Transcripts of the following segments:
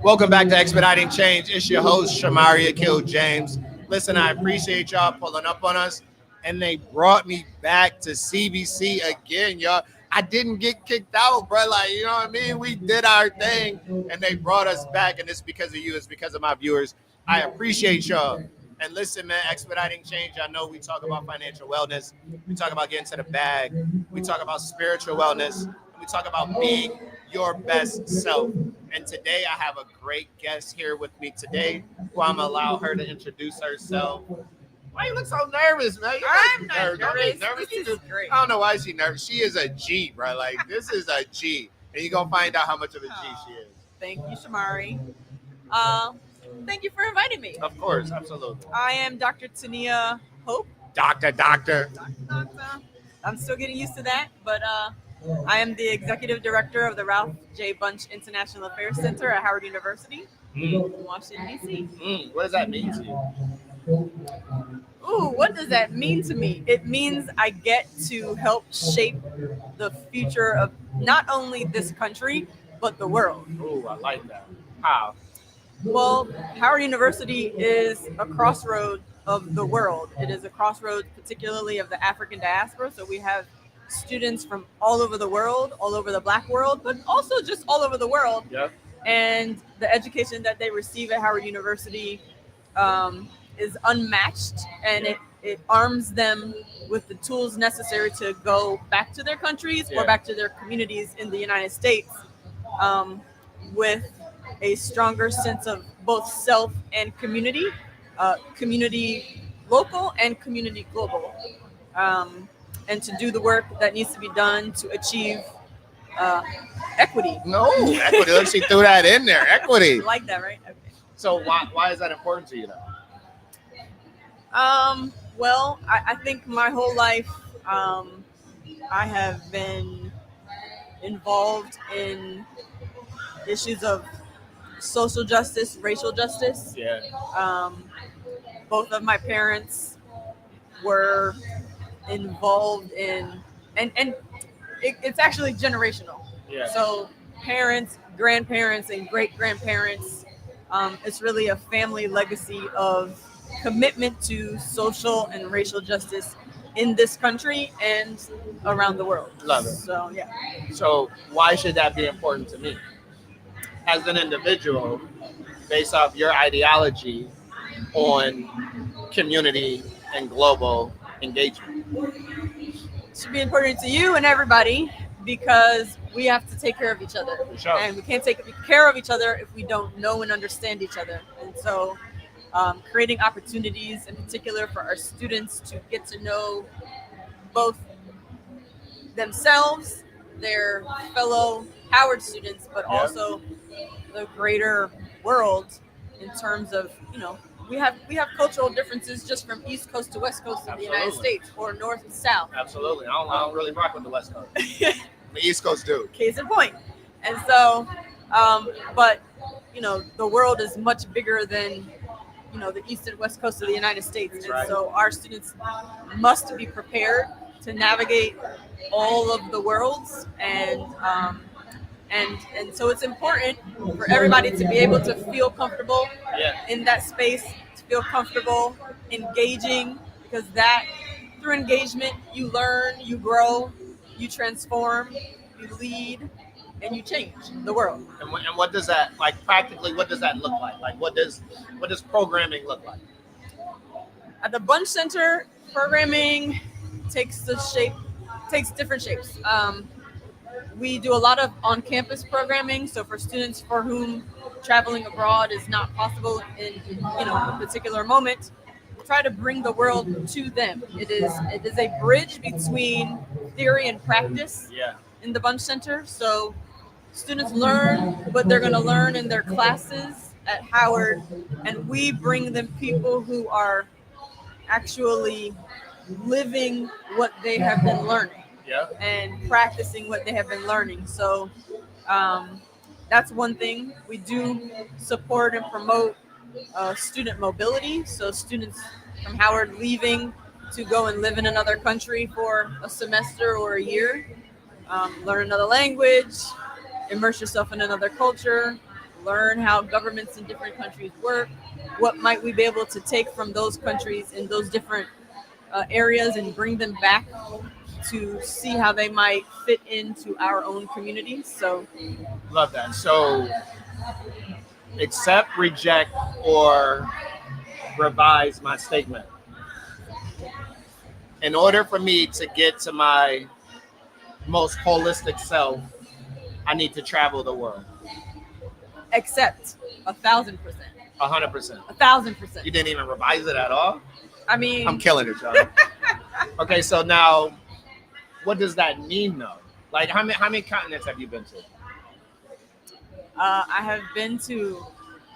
Welcome back to Expediting Change. It's your host, Shomari James. Listen, I appreciate y'all pulling up on us, and they brought me back to CBC again, y'all. I didn't get kicked out, bro. Like, you know what I mean? We did our thing, and they brought us back, and it's because of you. It's because of my viewers. I appreciate y'all. And listen, man, Expediting Change, I know we talk about financial wellness. We talk about getting to the bag. We talk about spiritual wellness. And we talk about being your best self. And today I have a great guest here with me today who I'm going to allow her to introduce herself. Why you look so nervous, man? I'm not nervous. Don't be nervous. This is great. I don't know why she's nervous. She is a G, bro. Like, this is a G. And you're going to find out how much of a G she is. Thank you, Shomari. Thank you for inviting me. Of course, absolutely. I am Dr. Tania Hope. Doctor. I'm still getting used to that, but I am the executive director of the Ralph J. Bunch International Affairs Center at Howard University in Washington, D.C. What does that mean to you? Ooh, what does that mean to me? It means I get to help shape the future of not only this country, but the world. Ooh, I like that. How? Well, Howard University is a crossroad of the world. It is a crossroad particularly of the African diaspora. So we have students from all over the world, all over the Black world, but also just all over the world. Yep. And the education that they receive at Howard University is unmatched, and it arms them with the tools necessary to go back to their countries or back to their communities in the United States with a stronger sense of both self and community, community local and community global, and to do the work that needs to be done to achieve equity. No, equity. Look, she threw that in there. Equity. You like that, right? Okay. So why is that important to you, though? Well, I think my whole life I have been involved in issues of social justice, racial justice. Yeah. Both of my parents were involved in, and it's actually generational. Yeah. So parents, grandparents, and great-grandparents, it's really a family legacy of commitment to social and racial justice in this country and around the world. Love it. So, yeah. So why should that be important to me? As an individual, based off your ideology on community and global engagement. It should be important to you and everybody because we have to take care of each other. For sure. And we can't take care of each other if we don't know and understand each other. And so creating opportunities in particular for our students to get to know both themselves, their fellow Howard students, but also the greater world in terms of, we have cultural differences just from East Coast to West Coast of the United States or North to South. Absolutely. I don't really rock with the West Coast. I'm the East Coast dude. Case in point. And so, but, the world is much bigger than, the East and West Coast of the United States. That's and right. So our students must be prepared to navigate all of the worlds and so it's important for everybody to be able to feel comfortable in that space, to feel comfortable engaging, because that through engagement you learn, you grow, you transform, you lead, and you change the world. And what does that, practically, what does that look like? What does programming look like? At the Bunch Center, programming takes different shapes. We do a lot of on-campus programming. So for students for whom traveling abroad is not possible in a particular moment, we try to bring the world to them. It is a bridge between theory and practice in the Bunch Center. So students learn what they're going to learn in their classes at Howard, and we bring them people who are actually living what they have been learning. And practicing what they have been learning. So that's one thing. We do support and promote student mobility. So students from Howard leaving to go and live in another country for a semester or a year, learn another language, immerse yourself in another culture, learn how governments in different countries work. What might we be able to take from those countries in those different areas and bring them back to see how they might fit into our own communities. So, Love that. So, accept, reject, or revise my statement. In order for me to get to my most holistic self, I need to travel the world. accept 1,000%. 100%. 1,000%. You didn't even revise it at all? I mean, I'm killing it, John. Okay, so now, what does that mean, though? Like, how many continents have you been to? I have been to.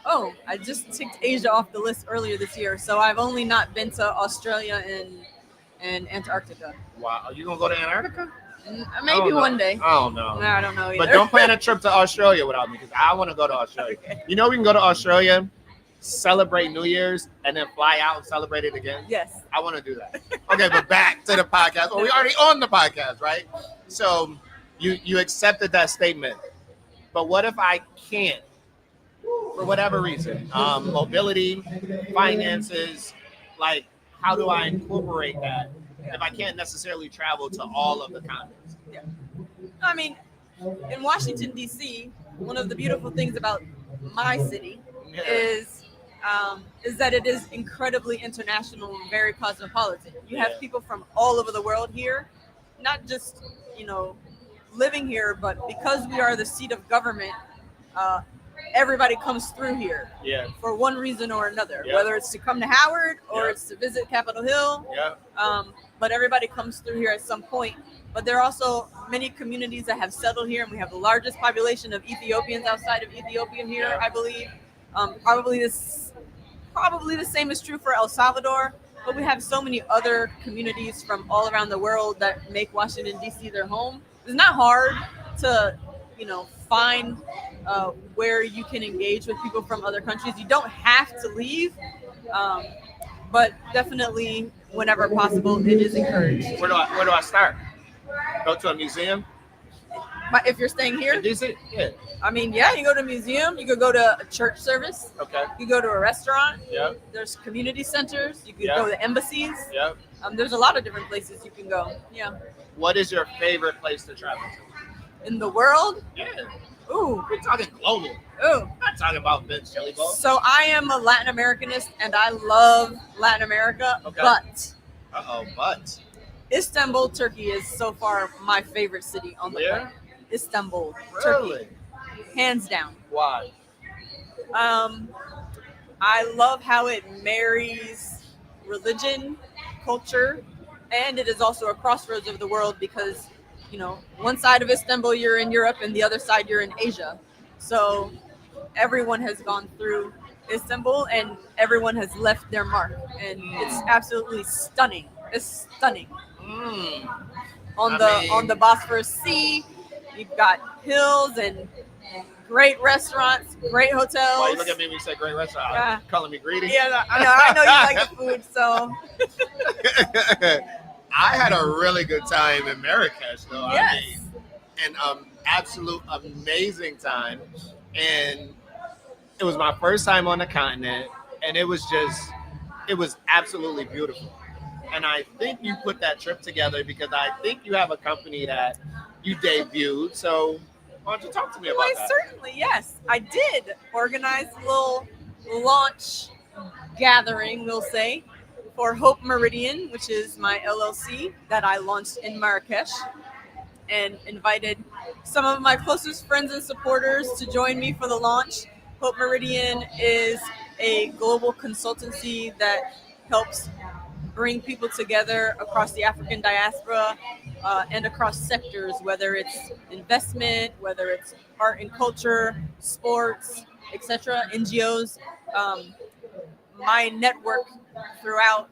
Oh, I just ticked Asia off the list earlier this year, so I've only not been to Australia and Antarctica. Wow, are you gonna go to Antarctica? Maybe one day. I don't know. No, I don't know either. But don't plan a trip to Australia without me, because I want to go to Australia. Okay. You know, we can go to Australia, celebrate New Year's, and then fly out and celebrate it again. Yes. I want to do that. Okay, but back to the podcast. Well, we already on the podcast, right? So you accepted that statement. But what if I can't, for whatever reason, mobility, finances, like how do I incorporate that if I can't necessarily travel to all of the continents? Yeah. I mean, in Washington, D.C., one of the beautiful things about my city is that it is incredibly international and very cosmopolitan. You have people from all over the world here, not just, living here, but because we are the seat of government, everybody comes through here for one reason or another, whether it's to come to Howard or it's to visit Capitol Hill. But everybody comes through here at some point. But there are also many communities that have settled here, and we have the largest population of Ethiopians outside of Ethiopia here, I believe. Probably the same is true for El Salvador, but we have so many other communities from all around the world that make Washington, D.C. their home. It's not hard to, find where you can engage with people from other countries. You don't have to leave, but definitely whenever possible, it is encouraged. Where do I start? Go to a museum? But if you're staying here, yeah. I mean, you go to a museum, you could go to a church service. Okay. You go to a restaurant. Yeah. There's community centers. You could go to embassies. Yeah. There's a lot of different places you can go. Yeah. What is your favorite place to travel to? In the world? Yeah. Ooh. We're talking global. Ooh. I'm not talking about Vince Chili Bowl. So I am a Latin Americanist, and I love Latin America. Okay. But Istanbul, Turkey is so far my favorite city on the planet. Istanbul, really? Turkey. Hands down. Why? I love how it marries religion, culture, and it is also a crossroads of the world because, one side of Istanbul you're in Europe and the other side you're in Asia. So everyone has gone through Istanbul and everyone has left their mark. And it's absolutely stunning. It's stunning. On the Bosphorus Sea, you've got hills and great restaurants, great hotels. Why you look at me when you say great restaurant? Yeah. Calling me greedy? Yeah, I know you like the food, so. I had a really good time in Marrakesh, though. Yes. I mean, an absolute amazing time. And it was my first time on the continent, and it was absolutely beautiful. And I think you put that trip together because I think you have a company that you debuted. So why don't you talk to me about that? Certainly, yes. I did organize a little launch gathering, we'll say, for Hope Meridian, which is my LLC that I launched in Marrakesh, and invited some of my closest friends and supporters to join me for the launch. Hope Meridian is a global consultancy that helps bring people together across the African diaspora and across sectors, whether it's investment, whether it's art and culture, sports, etc., NGOs. My network throughout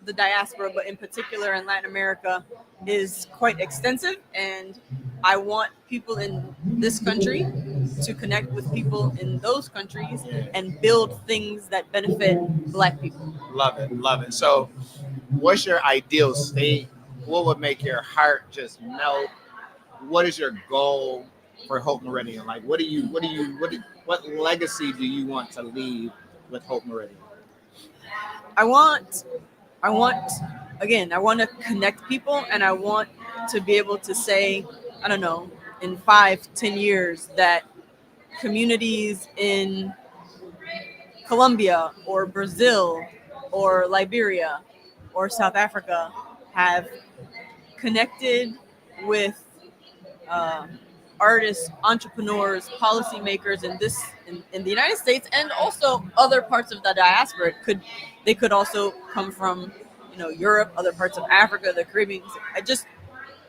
the diaspora, but in particular in Latin America, is quite extensive, and I want people in this country to connect with people in those countries and build things that benefit Black people. Love it. So what's your ideal state? What would make your heart just melt? What is your goal? for Hope Meridian? Like, what legacy do you want to leave with Hope Meridian? I want, I want, again, I want to connect people, and I want to be able to say, I don't know, in 5, 10 years that communities in Colombia or Brazil or Liberia or South Africa have connected with uh, artists, entrepreneurs, policymakers in the United States, and also other parts of the diaspora. They could also come from Europe, other parts of Africa, the Caribbean.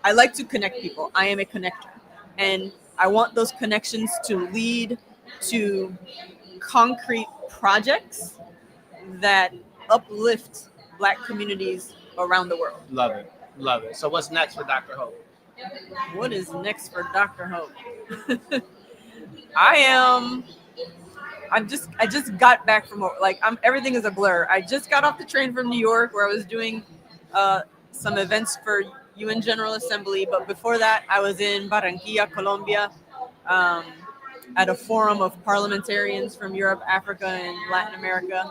I like to connect people. I am a connector, and I want those connections to lead to concrete projects that uplift Black communities around the world. Love it. Love it. So what's next for Dr. Hope? What is next for Dr. Hope? I am. I just got back from everything is a blur. I just got off the train from New York where I was doing some events for UN General Assembly, but before that I was in Barranquilla, Colombia, um, at a forum of parliamentarians from Europe, Africa, and Latin America.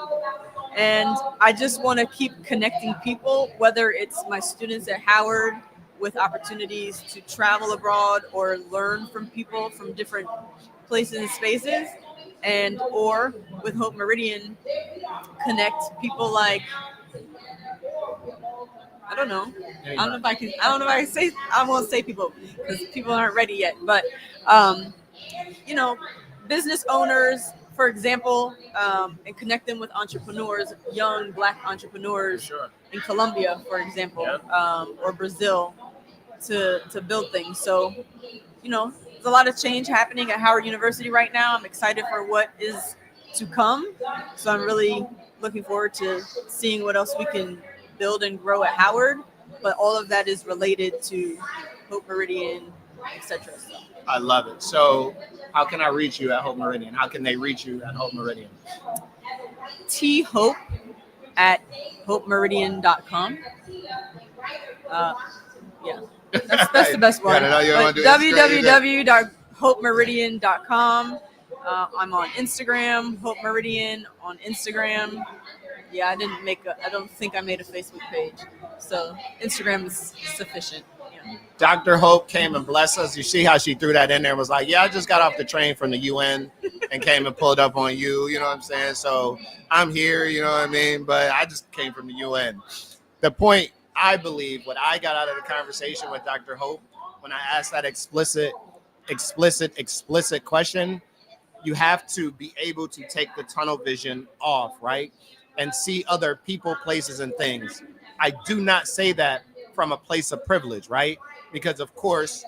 And I just want to keep connecting people, whether it's my students at Howard with opportunities to travel abroad or learn from people from different places and spaces, and or with Hope Meridian, connect people like, I don't know. I don't know if I can. I don't know if I can say. I won't say people because people aren't ready yet. But um, business owners, for example, and connect them with entrepreneurs, young Black entrepreneurs Sure. in Colombia, for example, Yep. or Brazil, to build things. So, there's a lot of change happening at Howard University right now. I'm excited for what is to come. So I'm really looking forward to seeing what else we can build and grow at Howard. But all of that is related to Hope Meridian, etc. So. I love it. So how can I reach you at Hope Meridian? How can they reach you at Hope Meridian? Hope at hopemeridian.com. Yeah, that's the best one. www.hopemeridian.com. I'm on Instagram, Hope Meridian on Instagram. Yeah, I don't think I made a Facebook page, so Instagram is sufficient. Yeah. Dr. Hope came and blessed us. You see how she threw that in there and was like, yeah, I just got off the train from the UN and came and pulled up on you. You know what I'm saying? So I'm here, you know what I mean? But I just came from the UN. The point, I believe, what I got out of the conversation with Dr. Hope, when I asked that explicit question, you have to be able to take the tunnel vision off, right? And see other people, places, and things. I do not say that from a place of privilege, right? Because of course,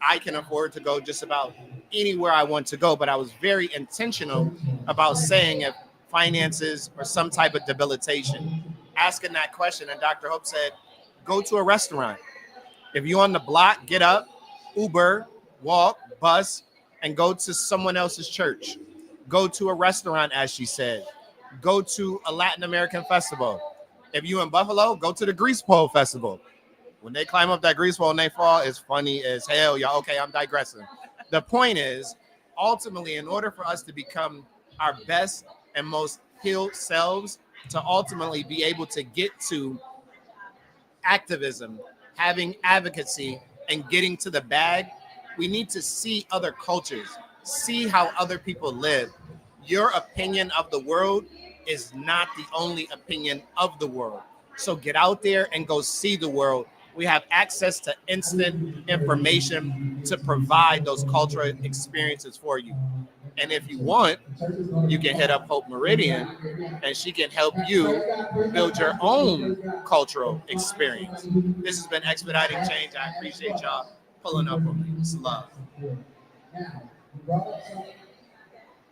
I can afford to go just about anywhere I want to go, but I was very intentional about saying if finances or some type of debilitation, asking that question. And Dr. Hope said, go to a restaurant. If you're on the block, get up, Uber, walk, bus, and go to someone else's church. Go to a restaurant, as she said. Go to a Latin American festival. If you're in Buffalo, go to the Grease Pole Festival. When they climb up that grease pole and they fall, it's funny as hell, y'all. Okay, I'm digressing. The point is, ultimately, in order for us to become our best and most healed selves, to ultimately be able to get to activism, having advocacy, and getting to the bag, we need to see other cultures, see how other people live. Your opinion of the world is not the only opinion of the world. So get out there and go see the world. We have access to instant information to provide those cultural experiences for you. And if you want, you can hit up Hope Meridian and she can help you build your own cultural experience. This has been Expediting Change. I appreciate y'all pulling up on me. It's love.